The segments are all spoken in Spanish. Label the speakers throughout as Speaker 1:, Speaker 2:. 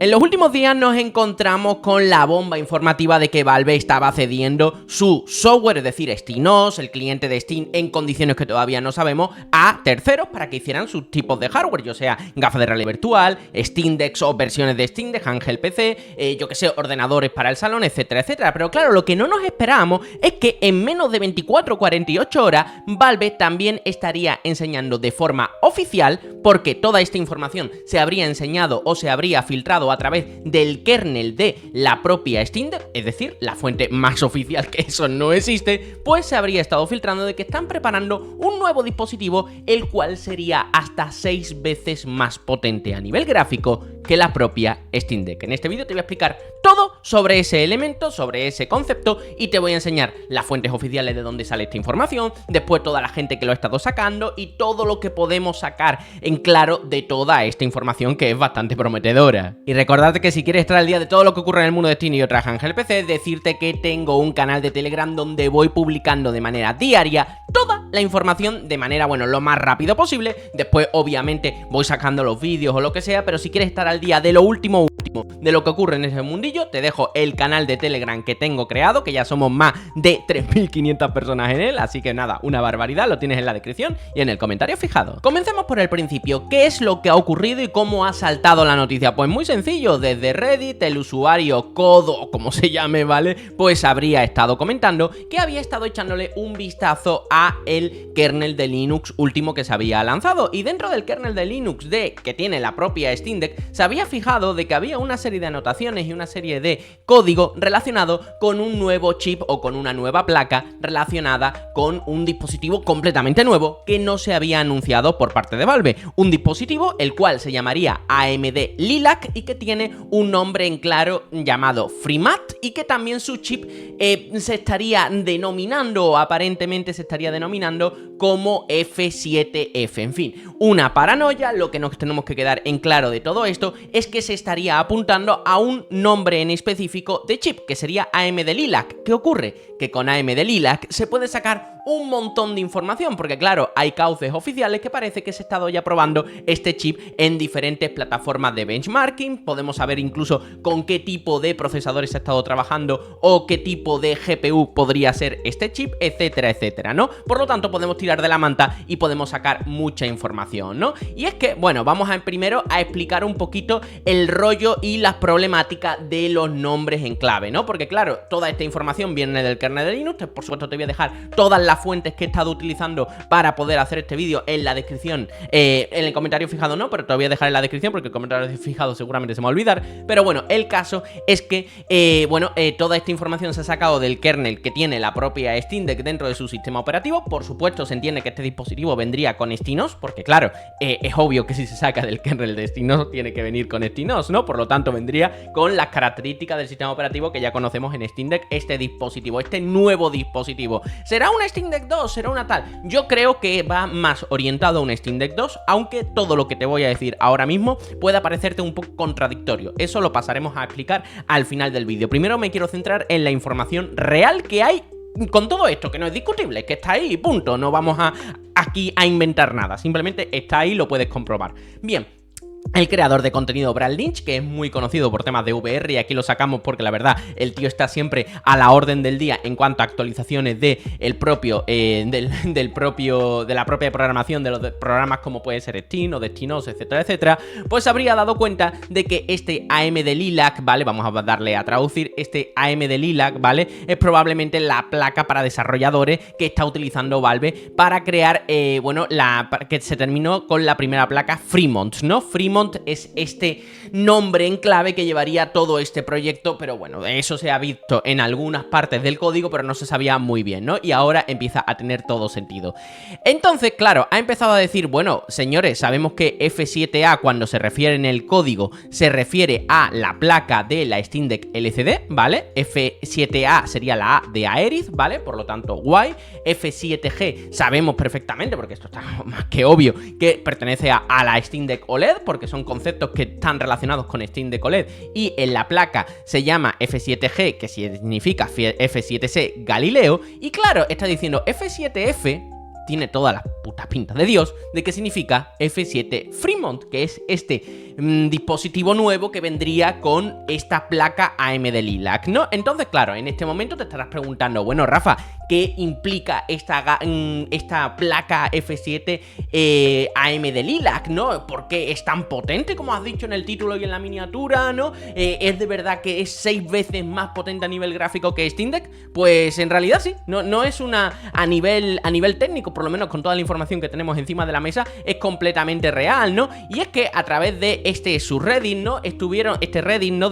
Speaker 1: En los últimos días nos encontramos con la bomba informativa de que Valve estaba cediendo su software, es decir, SteamOS, el cliente de Steam en condiciones que todavía no sabemos, a terceros para que hicieran sus tipos de hardware, yo sea gafas de realidad virtual, Steam Decks o versiones de Steam Deck, Ángel PC, yo que sé, ordenadores para el salón, etcétera, etcétera. Pero claro, lo que no nos esperábamos es que en menos de 24 o 48 horas Valve también estaría enseñando de forma oficial, porque toda esta información se habría enseñado o se habría filtrado a través del kernel de la propia Steam Deck, es decir, la fuente más oficial, que eso no existe, pues se habría estado filtrando de que están preparando un nuevo dispositivo, el cual sería hasta 6 veces más potente a nivel gráfico que la propia Steam Deck. En este vídeo te voy a explicar todo sobre ese elemento, sobre ese concepto, y te voy a enseñar las fuentes oficiales de dónde sale esta información, después toda la gente que lo ha estado sacando y todo lo que podemos sacar en claro de toda esta información, que es bastante prometedora. Y recordad que si quieres estar al día de todo lo que ocurre en el mundo de Steam y otras Ángel PC, decirte que tengo un canal de Telegram donde voy publicando de manera diaria toda la información de manera, bueno, lo más rápido posible. Después, obviamente, voy sacando los vídeos o lo que sea, pero si quieres estar al día de lo último de lo que ocurre en ese mundillo, te dejo el canal de Telegram que tengo creado, que ya somos más de 3.500 personas en él, así que nada, una barbaridad, lo tienes en la descripción y en el comentario fijado. Comencemos por el principio. ¿Qué es lo que ha ocurrido y cómo ha saltado la noticia? Pues muy sencillo, desde Reddit el usuario Codo, como se llame, ¿vale? Pues habría estado comentando que había estado echándole un vistazo a el kernel de Linux último que se había lanzado, y dentro del kernel de Linux que tiene la propia Steam Deck, se había fijado de que había una serie de anotaciones y una serie de código relacionado con un nuevo chip o con una nueva placa relacionada con un dispositivo completamente nuevo que no se había anunciado por parte de Valve. Un dispositivo el cual se llamaría AMD Lilac y que tiene un nombre en claro llamado FreeMat, y que también su chip se estaría denominando, o aparentemente se estaría denominando, como F7F. En fin, una paranoia. Lo que nos tenemos que quedar en claro de todo esto es que se estaría apuntando a un nombre en específico de chip, que sería AMD Lilac. ¿Qué ocurre? Que con AMD Lilac se puede sacar un montón de información, porque claro, hay cauces oficiales que parece que se ha estado ya probando este chip en diferentes plataformas de benchmarking. Podemos saber incluso con qué tipo de procesadores se ha estado trabajando o qué tipo de GPU podría ser este chip, etcétera, etcétera, ¿no? Por lo tanto, podemos tirar de la manta y podemos sacar mucha información, ¿no? Y es que, bueno, vamos primero a explicar un poquito el rollo y las problemáticas de los nombres en clave, ¿no? Porque claro, toda esta información viene del kernel de Linux. Por supuesto, te voy a dejar todas las fuentes que he estado utilizando para poder hacer este vídeo en la descripción, en el comentario fijado no, pero te lo voy a dejar en la descripción porque el comentario fijado seguramente se me va a olvidar. Pero bueno, el caso es que, toda esta información se ha sacado del kernel que tiene la propia Steam Deck dentro de su sistema operativo. Por supuesto, se entiende que este dispositivo vendría con SteamOS, porque claro, es obvio que si se saca del kernel de SteamOS tiene que venir con SteamOS, ¿no? Por lo tanto, vendría con las características del sistema operativo que ya conocemos en Steam Deck, este dispositivo, este nuevo dispositivo. ¿Será una Steam Deck 2? ¿Será una tal? Yo creo que va más orientado a un Steam Deck 2, aunque todo lo que te voy a decir ahora mismo pueda parecerte un poco contradictorio. Eso lo pasaremos a explicar al final del vídeo. Primero me quiero centrar en la información real que hay con todo esto, que no es discutible, que está ahí y punto. No vamos aquí a inventar nada, simplemente está ahí y lo puedes comprobar. Bien. El creador de contenido Brad Lynch, que es muy conocido por temas de VR, y aquí lo sacamos porque la verdad el tío está siempre a la orden del día en cuanto a actualizaciones de la propia programación de los programas como puede ser Steam o de SteamOS, etcétera, etcétera, pues habría dado cuenta de que este AMD Lilac, ¿vale? Vamos a darle a traducir. Este AMD Lilac, ¿vale? Es probablemente la placa para desarrolladores que está utilizando Valve para crear, que se terminó con la primera placa Fremont, ¿no? Fremont es este nombre en clave que llevaría todo este proyecto, pero bueno, eso se ha visto en algunas partes del código, pero no se sabía muy bien, ¿no? Y ahora empieza a tener todo sentido. Entonces, claro, ha empezado a decir, bueno, señores, sabemos que F7A, cuando se refiere en el código, se refiere a la placa de la Steam Deck LCD, ¿vale? F7A sería la A de Aerith, ¿vale? Por lo tanto, guay. F7G sabemos perfectamente, porque esto está más que obvio, que pertenece a la Steam Deck OLED, porque son conceptos que están relacionados con Steam Deck OLED, y en la placa se llama F7G, que significa F7C Galileo, y claro, está diciendo F7F tiene todas las putas pintas de Dios de que significa F7 Fremont, que es este dispositivo nuevo que vendría con esta placa AMD Lilac, ¿no? Entonces, claro, en este momento te estarás preguntando, bueno, Rafa, ¿qué implica esta placa F7 AMD Lilac, ¿no? ¿Por qué es tan potente, como has dicho en el título y en la miniatura, ¿no? ¿Es de verdad que es 6 veces más potente a nivel gráfico que Steam Deck? Pues en realidad sí, no es una a nivel técnico, por lo menos con toda la información que tenemos encima de la mesa, es completamente real, ¿no? Y es que a través de este subreddit, ¿no? Este Reddit, ¿no?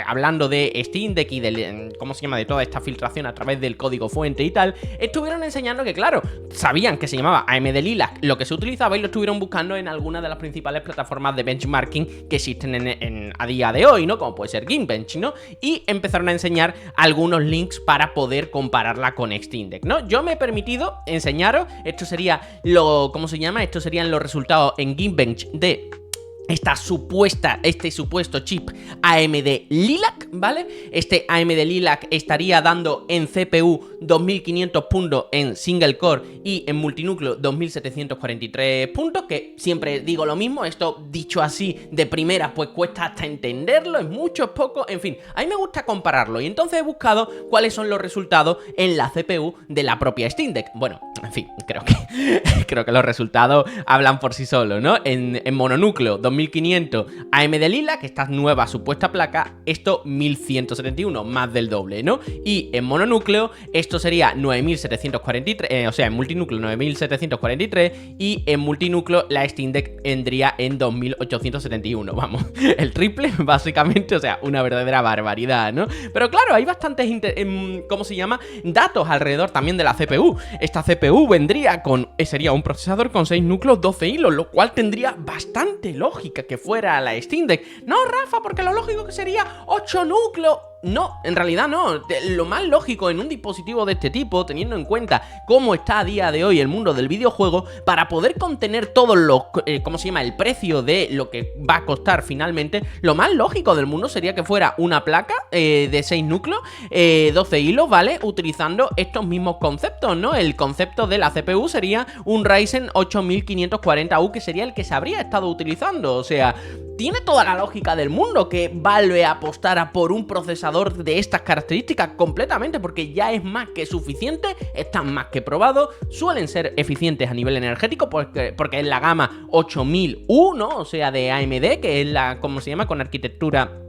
Speaker 1: Hablando de Steam Deck y del, ¿cómo se llama? De toda esta filtración a través del código fuente y tal, estuvieron enseñando que, claro, sabían que se llamaba AMD Lilac lo que se utilizaba y lo estuvieron buscando en algunas de las principales plataformas de benchmarking que existen a día de hoy, ¿no? Como puede ser Geekbench, ¿no? Y empezaron a enseñar algunos links para poder compararla con Steam Deck, ¿no? Yo me he permitido enseñaros, esto sería ¿cómo se llama? Estos serían los resultados en Geekbench de este supuesto chip AMD Lilac, ¿vale? Este AMD Lilac estaría dando en CPU 2500 puntos en single core y en multinúcleo 2743 puntos, que siempre digo lo mismo, esto dicho así de primera pues cuesta hasta entenderlo, es mucho, es poco, en fin, a mí me gusta compararlo y entonces he buscado cuáles son los resultados en la CPU de la propia Steam Deck. Bueno, en fin, creo que los resultados hablan por sí solos, ¿no? En mononúcleo 2500 AMD Lilac, esta nueva supuesta placa, esto 1171, más del doble, ¿no? Y en mononúcleo esto sería 9743, o sea, en multinúcleo 9743 y en multinúcleo la Steam Deck vendría en 2871, vamos, el triple básicamente, o sea, una verdadera barbaridad, ¿no? Pero claro, hay bastantes, ¿cómo se llama? Datos alrededor también de la CPU. Esta CPU vendría sería un procesador con 6 núcleos, 12 hilos, lo cual tendría bastante lógica que fuera la Steam Deck. No, Rafa, porque lo lógico que sería 8 núcleos. No, en realidad no. Lo más lógico en un dispositivo de este tipo, teniendo en cuenta cómo está a día de hoy el mundo del videojuego, para poder contener todos los, ¿cómo se llama? El precio de lo que va a costar finalmente, lo más lógico del mundo sería que fuera una placa de 6 núcleos, 12 hilos, ¿vale? Utilizando estos mismos conceptos, ¿no? El concepto de la CPU sería un Ryzen 8540U, que sería el que se habría estado utilizando. O sea, tiene toda la lógica del mundo que Valve apostara por un procesador de estas características completamente, porque ya es más que suficiente, están más que probados, suelen ser eficientes a nivel energético porque es la gama 8000U, ¿no? O sea, de AMD, que es la, ¿cómo se llama? Con arquitectura,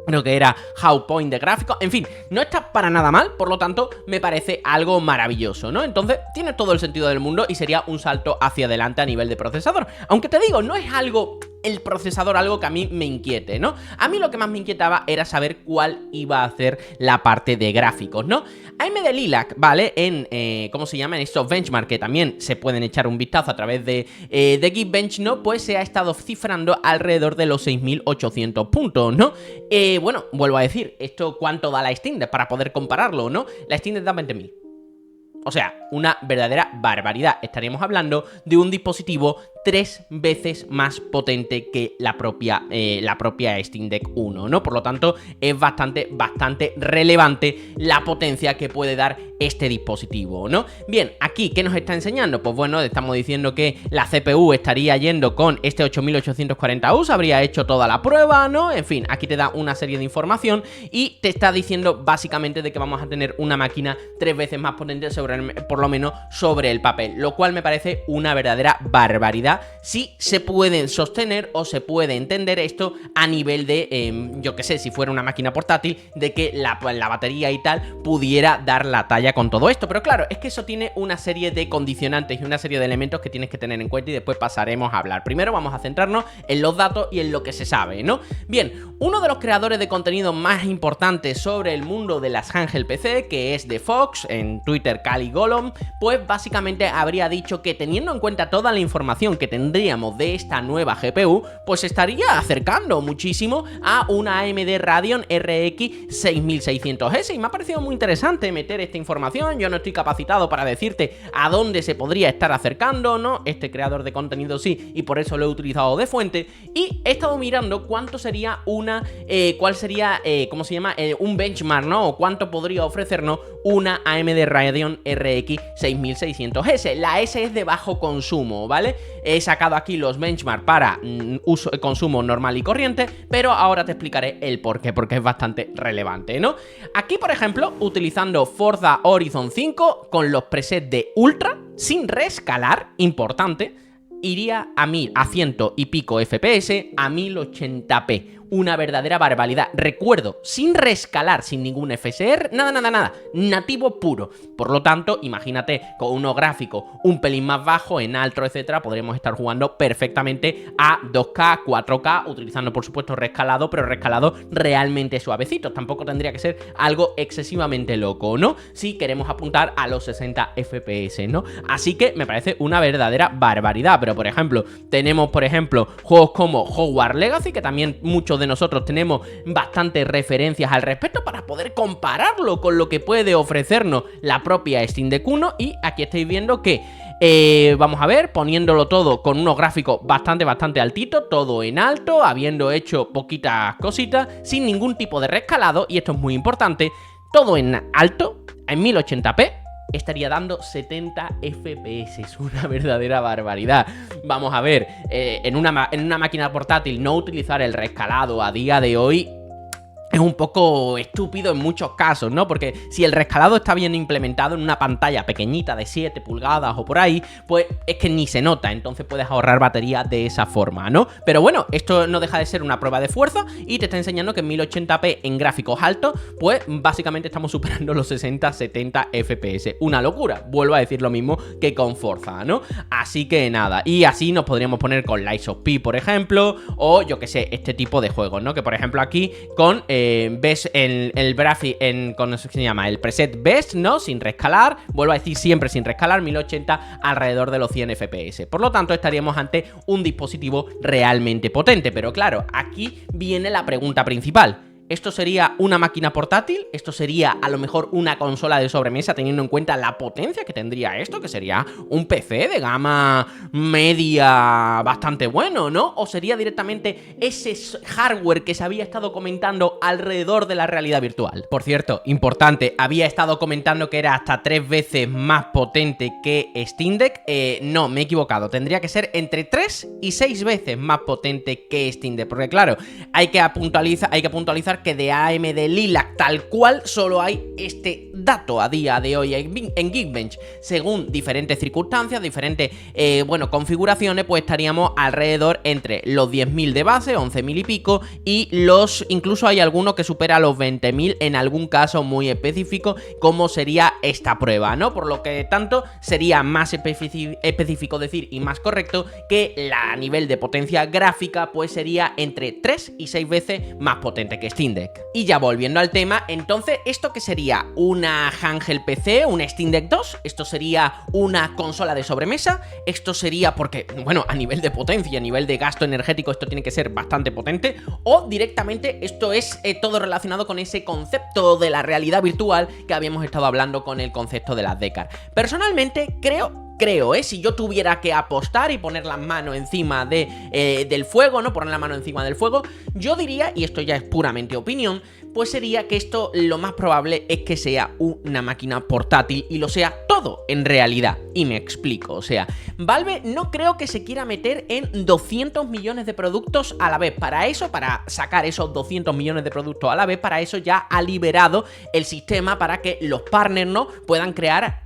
Speaker 1: creo que era How Point de gráficos, en fin, no está para nada mal, por lo tanto me parece algo maravilloso, ¿no? Entonces tiene todo el sentido del mundo y sería un salto hacia adelante a nivel de procesador, aunque te digo, no es algo, el procesador, algo que a mí me inquiete, ¿no? A mí lo que más me inquietaba era saber cuál iba a hacer la parte de gráficos, ¿no? AMD Lilac, ¿vale? ¿Cómo se llama? En estos benchmark, que también se pueden echar un vistazo a través de Geekbench, ¿no? Pues se ha estado cifrando alrededor de los 6800 puntos, ¿no? Bueno, vuelvo a decir, ¿esto cuánto da la Steam Deck para poder compararlo, no? La Steam Deck da 20.000. O sea, una verdadera barbaridad. Estaríamos hablando de un dispositivo 3 veces más potente que la propia Steam Deck 1, ¿no? Por lo tanto, es bastante relevante la potencia que puede dar este dispositivo, ¿no? Bien, aquí, ¿qué nos está enseñando? Pues bueno, estamos diciendo que la CPU estaría yendo con este 8840U, se habría hecho toda la prueba, ¿no? En fin, aquí te da una serie de información y te está diciendo básicamente de que vamos a tener una máquina 3 veces más potente por lo menos sobre el papel, lo cual me parece una verdadera barbaridad si se pueden sostener o se puede entender esto a nivel de, yo que sé, si fuera una máquina portátil, de que la batería y tal pudiera dar la talla con todo esto. Pero claro, es que eso tiene una serie de condicionantes y una serie de elementos que tienes que tener en cuenta y después pasaremos a hablar. Primero vamos a centrarnos en los datos y en lo que se sabe, ¿no? Bien, uno de los creadores de contenido más importantes sobre el mundo de las handheld PC, que es The Fox, en Twitter Cali Golom, pues básicamente habría dicho que teniendo en cuenta toda la información que tendríamos de esta nueva GPU, pues estaría acercando muchísimo a una AMD Radeon RX 6600S, y me ha parecido muy interesante meter esta información. Yo no estoy capacitado para decirte a dónde se podría estar acercando, ¿no? Este creador de contenido sí, y por eso lo he utilizado de fuente, y he estado mirando cuánto sería cuál sería, ¿cómo se llama? Un benchmark, ¿no? O cuánto podría ofrecernos una AMD Radeon RX 6600S. La S es de bajo consumo, ¿vale? He sacado aquí los benchmarks para consumo normal y corriente, pero ahora te explicaré el por qué, porque es bastante relevante, ¿no? Aquí, por ejemplo, utilizando Forza Horizon 5 con los presets de Ultra, sin rescalar, importante, iría a 100 y pico FPS a 1080p. Una verdadera barbaridad. Recuerdo, sin rescalar, sin ningún FSR, nada, nativo puro. Por lo tanto, imagínate, con unos gráficos un pelín más bajo, en alto, etcétera, podríamos estar jugando perfectamente a 2K, 4K, utilizando por supuesto rescalado, pero rescalado realmente suavecito. Tampoco tendría que ser algo excesivamente loco, ¿no? Si queremos apuntar a los 60 FPS, ¿no? Así que me parece una verdadera barbaridad. Pero, por ejemplo, tenemos, juegos como Hogwarts Legacy, que también muchos de nosotros tenemos bastantes referencias al respecto para poder compararlo con lo que puede ofrecernos la propia Steam Deck 1. Y aquí estáis viendo que vamos a ver, poniéndolo todo con unos gráficos bastante altitos, todo en alto, habiendo hecho poquitas cositas, sin ningún tipo de rescalado, y esto es muy importante, todo en alto, en 1080p, estaría dando 70 FPS, es una verdadera barbaridad. Vamos a ver, en una máquina portátil no utilizar el rescalado a día de hoy es un poco estúpido en muchos casos, ¿no? Porque si el rescalado está bien implementado en una pantalla pequeñita de 7 pulgadas o por ahí, pues es que ni se nota, entonces puedes ahorrar batería de esa forma, ¿no? Pero bueno, esto no deja de ser una prueba de fuerza y te está enseñando que en 1080p en gráficos altos, pues básicamente estamos superando los 60-70 FPS. Una locura, vuelvo a decir lo mismo que con Forza, ¿no? Así que nada, y así nos podríamos poner con Lies of P, por ejemplo, o yo que sé, este tipo de juegos, ¿no? Que por ejemplo aquí con ves ¿cómo se llama? El preset Best, ¿no? Sin rescalar, vuelvo a decir siempre sin rescalar, 1080 alrededor de los 100 FPS. Por lo tanto, estaríamos ante un dispositivo realmente potente. Pero claro, aquí viene la pregunta principal. ¿Esto sería una máquina portátil? ¿Esto sería a lo mejor una consola de sobremesa, teniendo en cuenta la potencia que tendría esto? Que sería un PC de gama media bastante bueno, ¿no? ¿O sería directamente ese hardware que se había estado comentando alrededor de la realidad virtual? Por cierto, importante, había estado comentando que era hasta 3 veces más potente que Steam Deck. No, me he equivocado. Tendría que ser entre 3 y 6 veces más potente que Steam Deck. Porque claro, hay que puntualizar que de AMD Lilac tal cual solo hay este dato a día de hoy en Geekbench. Según diferentes circunstancias, diferentes configuraciones, pues estaríamos alrededor entre los 10.000 de base, 11.000 y pico, y incluso hay alguno que supera los 20.000 en algún caso muy específico, como sería esta prueba, ¿no? Por lo que tanto sería más específico decir y más correcto que a nivel de potencia gráfica pues sería entre 3 y 6 veces más potente que Steam Deck. Y ya volviendo al tema, entonces, ¿esto qué sería? ¿Una handheld PC? ¿Un Steam Deck 2? ¿Esto sería una consola de sobremesa? ¿Esto sería porque, bueno, a nivel de potencia, a nivel de gasto energético, esto tiene que ser bastante potente? ¿O directamente esto es todo relacionado con ese concepto de la realidad virtual que habíamos estado hablando con el concepto de las Decar? Personalmente creo, si yo tuviera que apostar y poner las manos encima del fuego, ¿no? Poner la mano encima del fuego, yo diría, y esto ya es puramente opinión, pues sería que esto lo más probable es que sea una máquina portátil y lo sea todo en realidad. Y me explico, o sea, Valve no creo que se quiera meter en 200 millones de productos a la vez. Para eso, para sacar esos 200 millones de productos a la vez, para eso ya ha liberado el sistema para que los partners, ¿no? Puedan crear,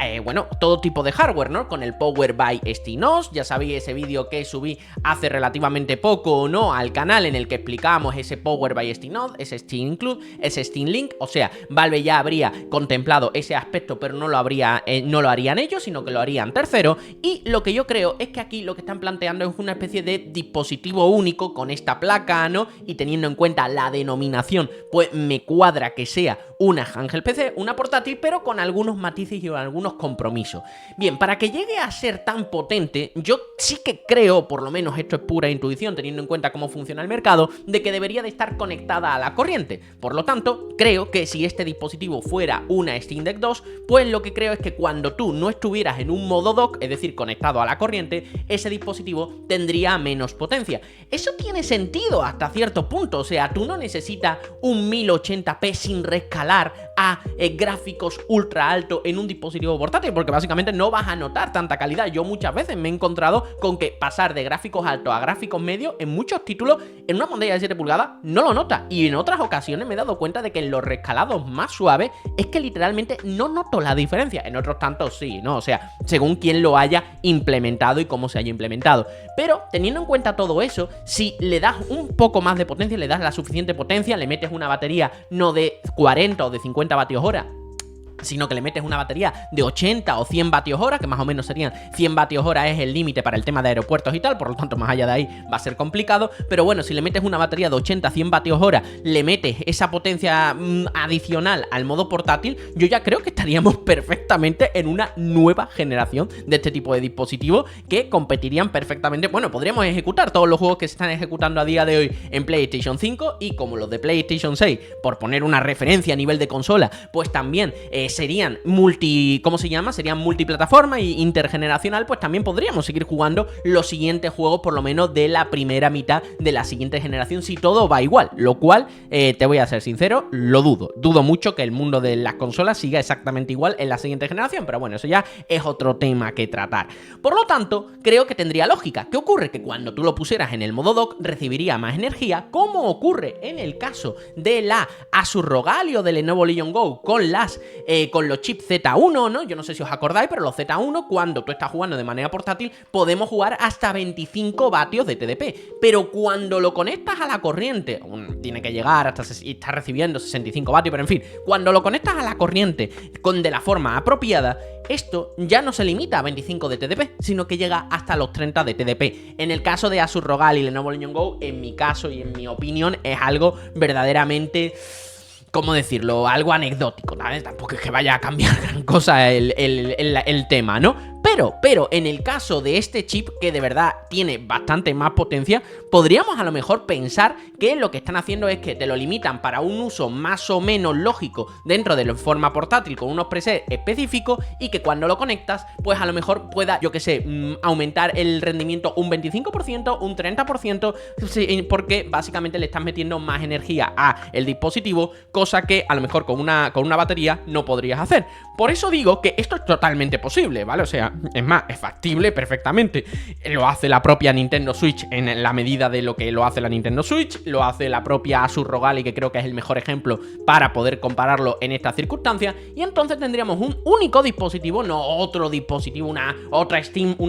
Speaker 1: todo tipo de hardware, ¿no? Con el Power by SteamOS, ya sabéis ese vídeo que subí hace relativamente poco, ¿no? Al canal en el que explicábamos ese Power by SteamOS, ese Steam Include, ese Steam Link, o sea, Valve ya habría contemplado ese aspecto, pero no lo harían ellos, sino que lo harían terceros. Y lo que yo creo es que aquí lo que están planteando es una especie de dispositivo único con esta placa, ¿no? Y teniendo en cuenta la denominación, pues me cuadra que sea una handheld PC, una portátil, pero con algunos matices y algunos compromisos. Bien, para que llegue a ser tan potente, yo sí que creo, por lo menos esto es pura intuición, teniendo en cuenta cómo funciona el mercado, de que debería de estar conectada a la corriente. Por lo tanto, creo que si este dispositivo fuera una Steam Deck 2, pues lo que creo es que cuando tú no estuvieras en un modo dock, es decir, conectado a la corriente, ese dispositivo tendría menos potencia. Eso tiene sentido hasta cierto punto, o sea, tú no necesitas un 1080p sin rescalar a gráficos ultra altos en un dispositivo portátil, porque básicamente no vas a notar tanta calidad. Yo muchas veces me he encontrado con que pasar de gráficos altos a gráficos medios en muchos títulos en una pantalla de 7 pulgadas no lo nota, y en otras ocasiones me he dado cuenta de que en los rescalados más suaves es que literalmente no noto la diferencia. En otros tantos sí, ¿no? O sea, según quién lo haya implementado y cómo se haya implementado. Pero teniendo en cuenta todo eso, si le das un poco más de potencia, le das la suficiente potencia, le metes una batería no de 40 o de 50 vatios hora, sino que le metes una batería de 80 o 100 vatios hora, que más o menos serían 100 vatios hora es el límite para el tema de aeropuertos y tal, por lo tanto más allá de ahí va a ser complicado, pero bueno, si le metes una batería de 80 a 100 vatios hora, le metes esa potencia adicional al modo portátil, yo ya creo que estaríamos perfectamente en una nueva generación de este tipo de dispositivos que competirían perfectamente. Bueno, podríamos ejecutar todos los juegos que se están ejecutando a día de hoy en PlayStation 5, y como los de PlayStation 6, por poner una referencia a nivel de consola, pues también serían serían multiplataforma e intergeneracional, pues también podríamos seguir jugando los siguientes juegos, por lo menos de la primera mitad de la siguiente generación, si todo va igual, lo cual, te voy a ser sincero, lo dudo mucho que el mundo de las consolas siga exactamente igual en la siguiente generación, pero bueno, eso ya es otro tema que tratar. Por lo tanto, creo que tendría lógica. ¿Qué ocurre? Que cuando tú lo pusieras en el modo dock, recibiría más energía, como ocurre en el caso de la Asus ROG Ally o del Lenovo Legion Go con los chips Z1, ¿no? Yo no sé si os acordáis, pero los Z1, cuando tú estás jugando de manera portátil, podemos jugar hasta 25 vatios de TDP. Pero cuando lo conectas a la corriente, tiene que llegar hasta está recibiendo 65 vatios, pero en fin, cuando lo conectas a la corriente de la forma apropiada, esto ya no se limita a 25 de TDP, sino que llega hasta los 30 de TDP. En el caso de Asus ROG Ally y Lenovo Legion Go, en mi caso y en mi opinión, es algo verdaderamente, ¿cómo decirlo? Algo anecdótico, ¿sabes? Tampoco es que vaya a cambiar gran cosa el tema, ¿no? Pero en el caso de este chip, que de verdad tiene bastante más potencia, podríamos a lo mejor pensar que lo que están haciendo es que te lo limitan para un uso más o menos lógico dentro de la forma portátil con unos presets específicos, y que cuando lo conectas, pues a lo mejor pueda, yo que sé, aumentar el rendimiento un 25%, un 30%, porque básicamente le estás metiendo más energía a el dispositivo, cosa que a lo mejor con una batería no podrías hacer. Por eso digo que esto es totalmente posible, ¿vale? O sea, es más, es factible perfectamente. Lo hace la propia Nintendo Switch en la medida de lo que lo hace la Nintendo Switch, lo hace la propia Asus ROG Ally, que creo que es el mejor ejemplo para poder compararlo en estas circunstancias, y entonces tendríamos un único dispositivo, no otro dispositivo, una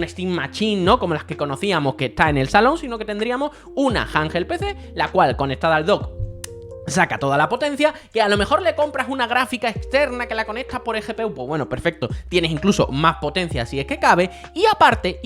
Speaker 1: Steam Machine, ¿no? Como las que conocíamos que está en el salón, sino que tendríamos una handheld PC, la cual conectada al dock saca toda la potencia, que a lo mejor le compras una gráfica externa que la conectas por eGPU, pues bueno, perfecto, tienes incluso más potencia si es que cabe, y aparte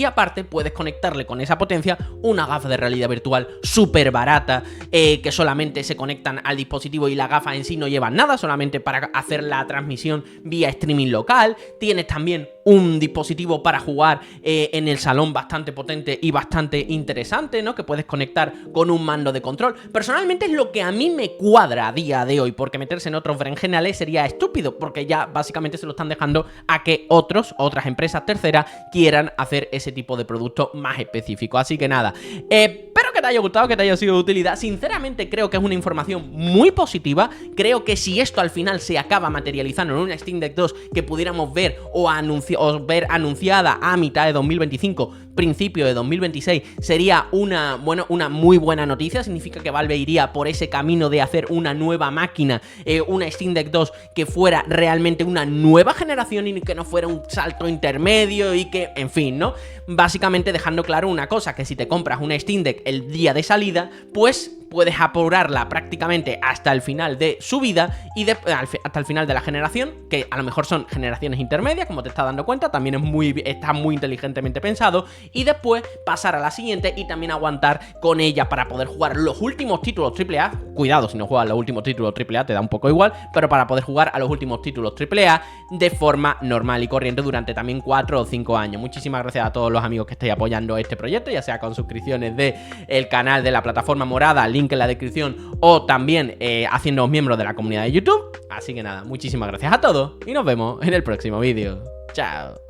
Speaker 1: puedes conectarle con esa potencia una gafa de realidad virtual súper barata, que solamente se conectan al dispositivo y la gafa en sí no lleva nada, solamente para hacer la transmisión vía streaming local. Tienes también un dispositivo para jugar en el salón bastante potente y bastante interesante, ¿no? Que puedes conectar con un mando de control. Personalmente es lo que a mí me cuadra a día de hoy, porque meterse en otros berenjenales sería estúpido, porque ya básicamente se lo están dejando a que otras empresas terceras quieran hacer ese tipo de producto más específico. Así que nada, espero que te haya gustado, que te haya sido de utilidad. Sinceramente creo que es una información muy positiva. Creo que si esto al final se acaba materializando en una Steam Deck 2 que pudiéramos ver o ver anunciada a mitad de 2025, principio de 2026, sería una muy buena noticia. Significa que Valve iría por ese camino de hacer una nueva máquina, una Steam Deck 2 que fuera realmente una nueva generación y que no fuera un salto intermedio, y que, en fin, ¿no? Básicamente dejando claro una cosa, que si te compras una Steam Deck el día de salida, pues puedes apurarla prácticamente hasta el final de su vida y hasta el final de la generación, que a lo mejor son generaciones intermedias, como te estás dando cuenta, también está muy inteligentemente pensado, y después pasar a la siguiente y también aguantar con ella para poder jugar los últimos títulos AAA. Cuidado, si no juegas los últimos títulos AAA te da un poco igual, pero para poder jugar a los últimos títulos AAA de forma normal y corriente durante también 4 o 5 años. Muchísimas gracias a todos los amigos que estáis apoyando este proyecto, ya sea con suscripciones del canal de la plataforma morada, link en la descripción, o también haciéndoos miembros de la comunidad de YouTube. Así que nada, muchísimas gracias a todos y nos vemos en el próximo vídeo. Chao.